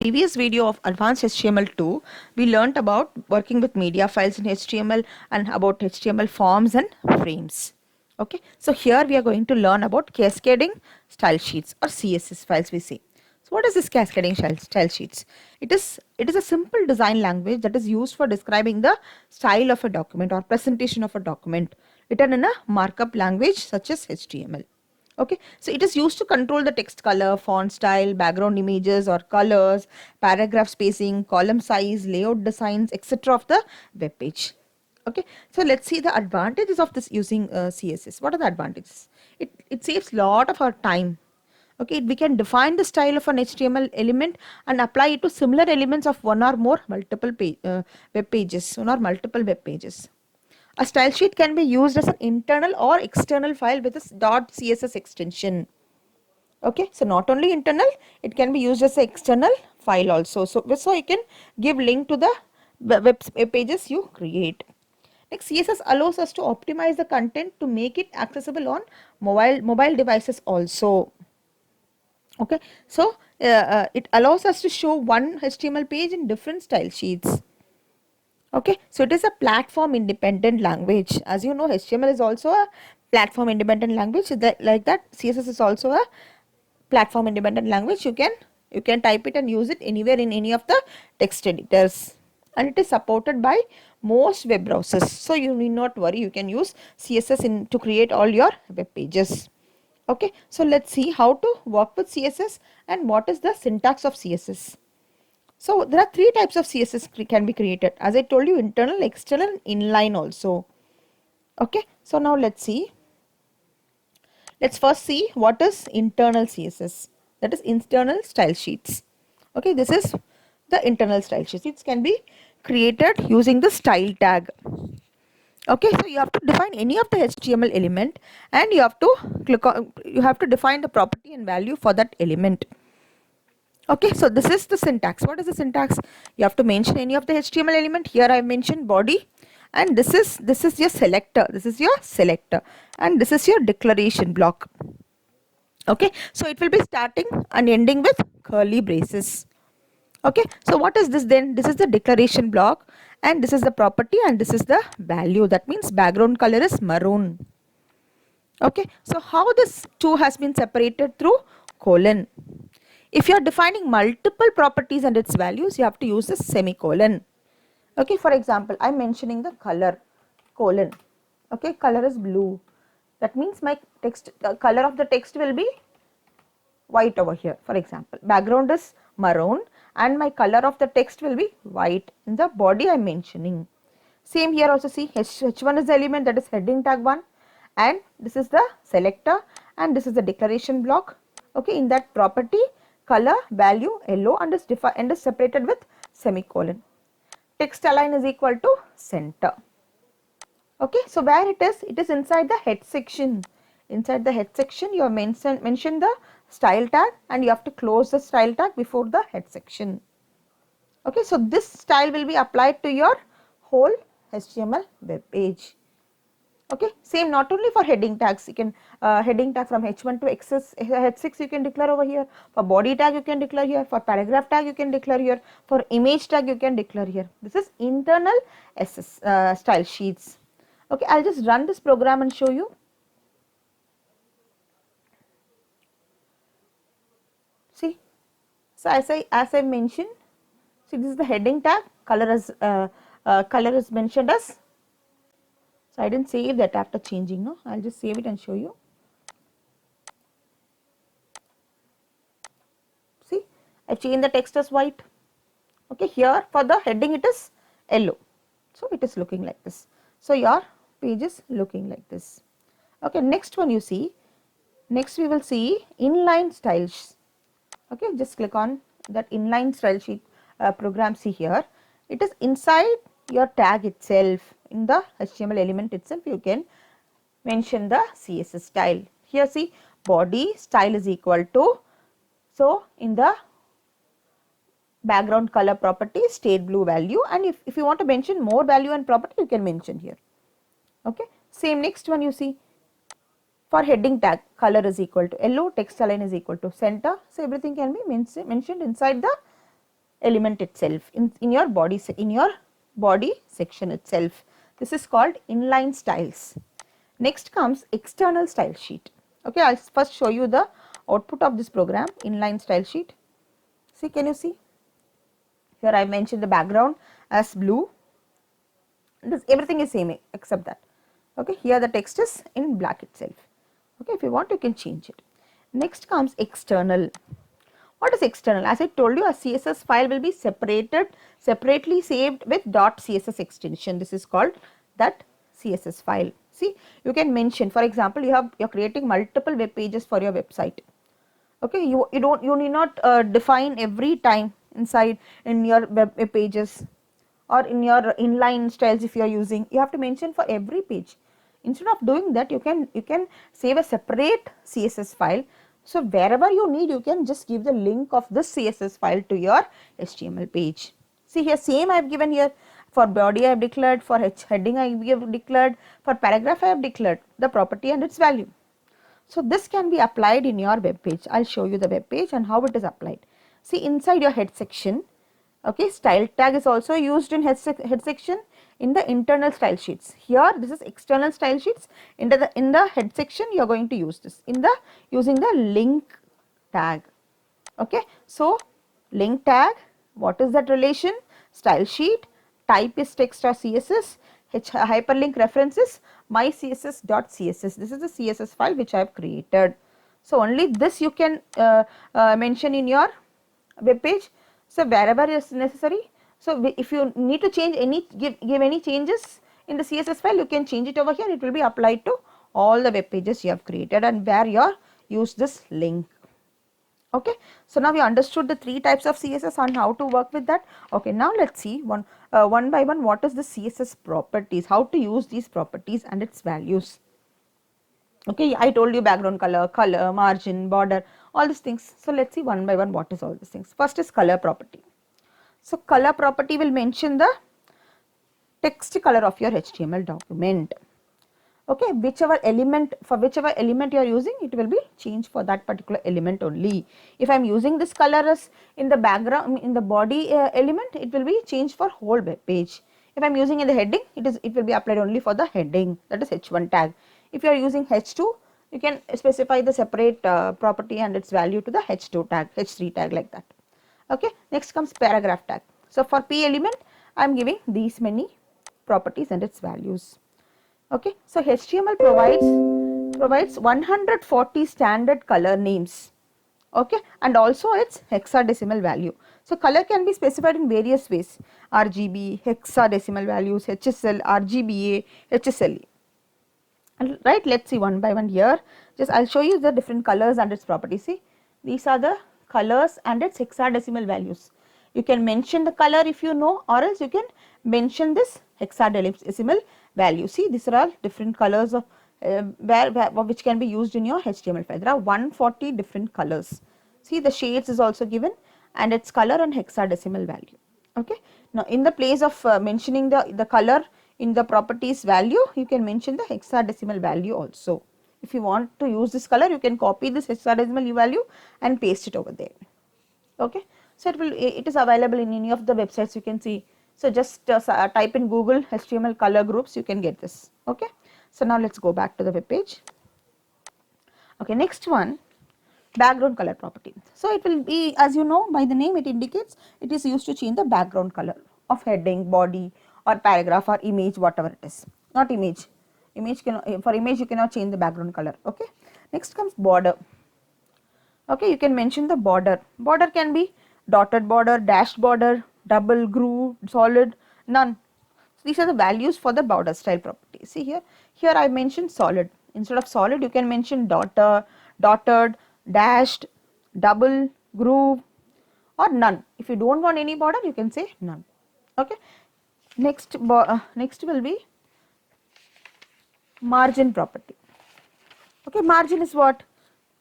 Previous video of advanced HTML2, we learnt about working with media files in HTML and about HTML forms and frames. Okay, so here we are going to learn about cascading style sheets or CSS files we say. So what is this cascading style sheets? It is a simple design language that is used for describing the style of a document or presentation of a document written in a markup language such as HTML. Okay, so it is used to control the text color, font style, background images or colors, paragraph spacing, column size, layout designs, etc. of the web page. Okay, so let's see the advantages of this using CSS. What are the advantages? It saves lot of our time. Okay, we can define the style of an HTML element and apply it to similar elements of one or more multiple web pages, one or multiple web pages. A style sheet can be used as an internal or external file with a .css extension. Okay, so not only internal, it can be used as an external file also. So you can give link to the web pages you create. Next, CSS allows us to optimize the content to make it accessible on mobile devices also. Okay, so it allows us to show one HTML page in different style sheets. Okay, so it is a platform independent language. As you know, HTML is also a platform independent language. Like that, CSS is also a platform independent language. You can type it and use it anywhere in any of the text editors, and it is supported by most web browsers. So you need not worry. You can use CSS to create all your web pages. Okay, so let's see how to work with CSS and what is the syntax of CSS. So there are three types of CSS can be created. As I told you, internal, external, and inline also. Okay, so now let's see. Let's first see what is internal CSS. That is internal style sheets. Okay, this is the internal style sheets. It can be created using the style tag. Okay, so you have to define any of the HTML element and you have to define the property and value for that element. Okay, so this is the syntax. What is the syntax? You have to mention any of the HTML element. Here I mentioned body, and this is your selector. This is your selector, and this is your declaration block. Okay, so it will be starting and ending with curly braces. Okay, so what is this then? This is the declaration block, and this is the property, and this is the value. That means background color is maroon. Okay, so how this two has been separated through colon. If you are defining multiple properties and its values, you have to use a semicolon. Okay, for example, I am mentioning the color, colon. Okay, color is blue. That means my text, the color of the text will be white over here. For example, background is maroon and my color of the text will be white. In the body I am mentioning. Same here also, see H1 is the element, that is heading tag 1, and this is the selector and this is the declaration block. Okay, in that property, color, value, yellow, and is separated with semicolon. Text align is equal to center. Okay, so where it is inside the head section. Inside the head section, you have mentioned the style tag and you have to close the style tag before the head section. Okay, so this style will be applied to your whole HTML web page. Okay, same not only for heading tags, you can heading tag from H1 to H6 you can declare over here. For body tag you can declare here. For paragraph tag you can declare here. For image tag you can declare here. This is internal style sheets. Okay, I'll just run this program and show you. See, so as I mentioned, see this is the heading tag. Color is mentioned as. So I didn't save that after changing. No, I'll just save it and show you. See, I changed the text as white. Okay, here for the heading it is yellow. So it is looking like this. So your page is looking like this. Okay, next one you see. Next we will see inline styles. Okay, just click on that inline style sheet program. See here, it is inside your tag itself. In the HTML element itself, you can mention the CSS style. Here see, body style is equal to, so in the background color property, state blue value, and if you want to mention more value and property, you can mention here. Okay, same next one you see. For heading tag, color is equal to yellow, text align is equal to center. So everything can be mentioned inside the element itself in your body section itself. This is called inline styles. Next comes external style sheet. Okay, I'll first show you the output of this program, inline style sheet. See, can you see? Here I mentioned the background as blue. Everything is same except that. Okay, here the text is in black itself. Okay, if you want you can change it. Next comes external. What is external? As I told you, a CSS file will be separately saved with .css extension. This is called that CSS file. See, you can mention, for example, you're creating multiple web pages for your website. Okay, you need not define every time inside in your web pages or in your inline styles. If you are using, you have to mention for every page. Instead of doing that, you can save a separate CSS file. So wherever you need, you can just give the link of this CSS file to your HTML page. See here, same I have given here. For body I have declared, for heading I have declared, for paragraph I have declared the property and its value. So this can be applied in your web page. I'll show you the web page and how it is applied. See, inside your head section, okay, style tag is also used in head section in the internal style sheets. Here this is external style sheets. In the head section you are going to use this using the link tag. Okay, so link tag, what is that relation? Style sheet, type is text or CSS, hyperlink references my css.css. This is the CSS file which I have created. So only this you can mention in your web page. So wherever is necessary. So if you need to change give any changes in the CSS file, you can change it over here. It will be applied to all the web pages you have created and where you are use this link. Okay, so now we understood the three types of CSS and how to work with that. Okay, now let's see one by one what is the CSS properties, how to use these properties and its values. Okay, I told you background color, margin, border, all these things. So let's see one by one what is all these things. First is color property. So color property will mention the text color of your HTML document. Okay, whichever element you are using, it will be changed for that particular element only. If I am using this color as in the background, in the body element, it will be changed for whole web page. If I am using in the heading, it will be applied only for the heading, that is h1 tag. If you are using h2, you can specify the separate property and its value to the h2 tag, h3 tag, like that. Okay, next comes paragraph tag. So for p element, I am giving these many properties and its values. Okay, so HTML provides 140 standard color names, okay, and also its hexadecimal value. So color can be specified in various ways: RGB, hexadecimal values, HSL, RGBA, HSLE. Right, let's see one by one here. Just I'll show you the different colors and its properties. See, these are the colors and its hexadecimal values. You can mention the color if you know, or else you can mention this hexadecimal value. See, these are all different colors of which can be used in your HTML file. There are 140 different colors. See, the shades is also given and its color and hexadecimal value. Okay. Now, in the place of mentioning the color in the properties value, you can mention the hexadecimal value also. If you want to use this color, you can copy this hexadecimal value and paste it over there. Okay. So it is available in any of the websites, you can see. So just type in Google HTML color groups, you can get this. Okay. So now let's go back to the web page. Okay, next one, background color property. So it will be, as you know, by the name it indicates, it is used to change the background color of heading, body, or paragraph, or image, whatever it is. Not image. For image you cannot change the background color. Okay. Next comes border. Okay, you can mention the border. Border can be dotted border, dashed border, double, groove, solid, none. So these are the values for the border style property. See here I mentioned solid. Instead of solid, you can mention dotted, dashed, double, groove, or none. If you don't want any border, you can say none. Okay. Next will be margin property. Okay, margin is what?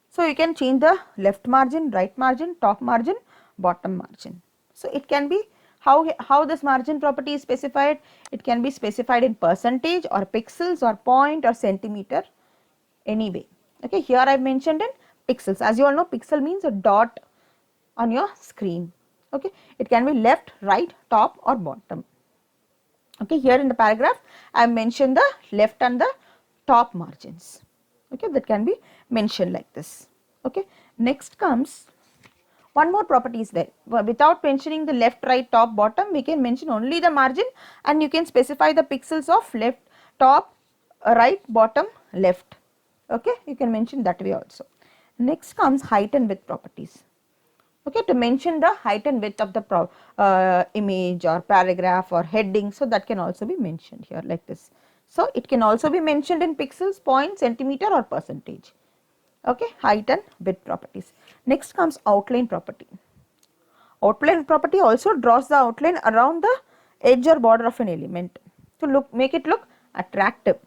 So you can change the left margin, right margin, top margin, bottom margin. So it can be how this margin property is specified. It can be specified in percentage or pixels or point or centimeter, anyway. Okay, here I have mentioned in pixels. As you all know, pixel means a dot on your screen. Okay, it can be left, right, top or bottom. Okay, here in the paragraph I have mentioned the left and the top margins. Okay, that can be mentioned like this. Okay, next comes one more property is there. Without mentioning the left, right, top, bottom, we can mention only the margin, and you can specify the pixels of left, top, right, bottom, left. Okay, you can mention that way also. Next comes height and width properties. Okay, to mention the height and width of the image or paragraph or heading, so that can also be mentioned here like this. So it can also be mentioned in pixels, points, centimeter or percentage. Okay, height and width properties. Next comes outline property. Outline property also draws the outline around the edge or border of an element to make it look attractive.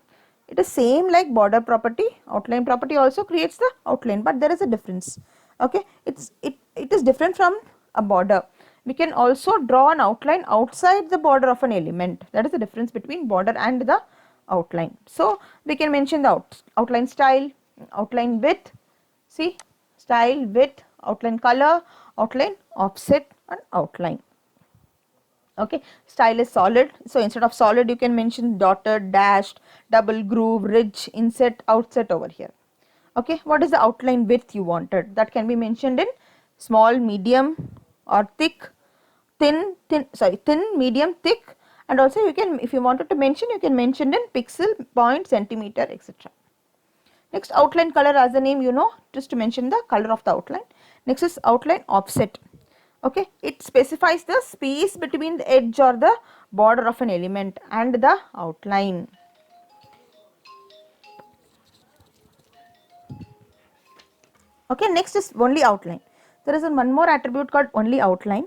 It is same like border property. Outline property also creates the outline, but there is a difference. Okay, it is different from a border. We can also draw an outline outside the border of an element. That is the difference between border and the outline. So we can mention the outline style, outline width, see, style, width, outline color, outline offset and outline. Okay, style is solid, so instead of solid you can mention dotted, dashed, double groove, ridge, inset, outset over here. Okay, what is the outline width you wanted? That can be mentioned in small, medium or thick, thin, medium, thick, and also you can, if you wanted to mention, you can mention in pixel, point, centimeter, etc. Next, outline color, as the name you know, just to mention the color of the outline. Next is outline offset. Okay, it specifies the space between the edge or the border of an element and the outline. Okay, next is only outline. There is one more attribute called only outline.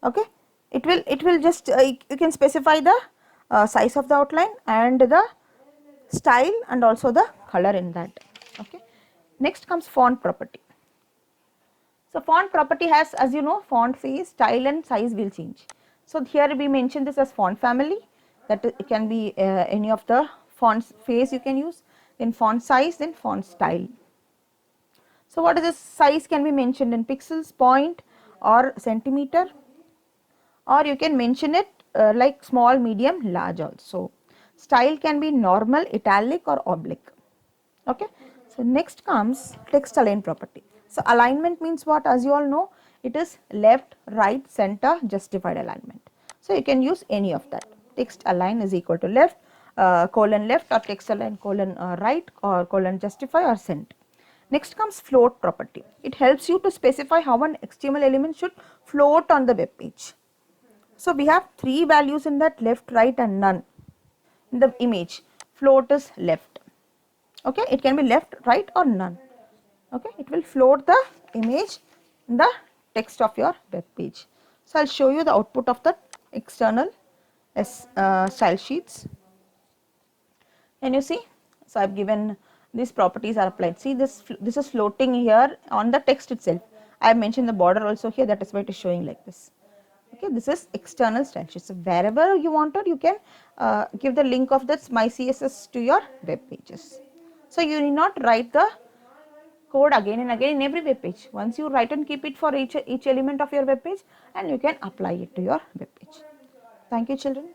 Okay, it will just you can specify the size of the outline and the style and also the color in that. Okay, next comes font property. So font property has, as you know, font face, style and size will change. So here we mention this as font family, that it can be any of the fonts face you can use, then font size, then font style. So what is this size can be mentioned in pixels, point or centimeter, or you can mention it like small, medium, large also. Style can be normal, italic or oblique. Okay. So next comes text align property. So alignment means what? As you all know, it is left, right, center, justified alignment. So you can use any of that. Text align is equal to left, colon left, or text align colon right, or colon justify or center. Next comes float property. It helps you to specify how an HTML element should float on the web page. So we have three values in that: left, right and none. In the image, float is left. Okay, it can be left, right or none. Okay, it will float the image in the text of your web page. So I'll show you the output of the external style sheets. Can you see? So I've given these properties are applied. See, this is floating here on the text itself. I have mentioned the border also here, that is why it is showing like this. Okay, this is external style sheet. So wherever you wanted, you can give the link of this my CSS to your web pages. So you need not write the code again and again in every web page. Once you write and keep it for each element of your web page, and you can apply it to your web page. Thank you, children.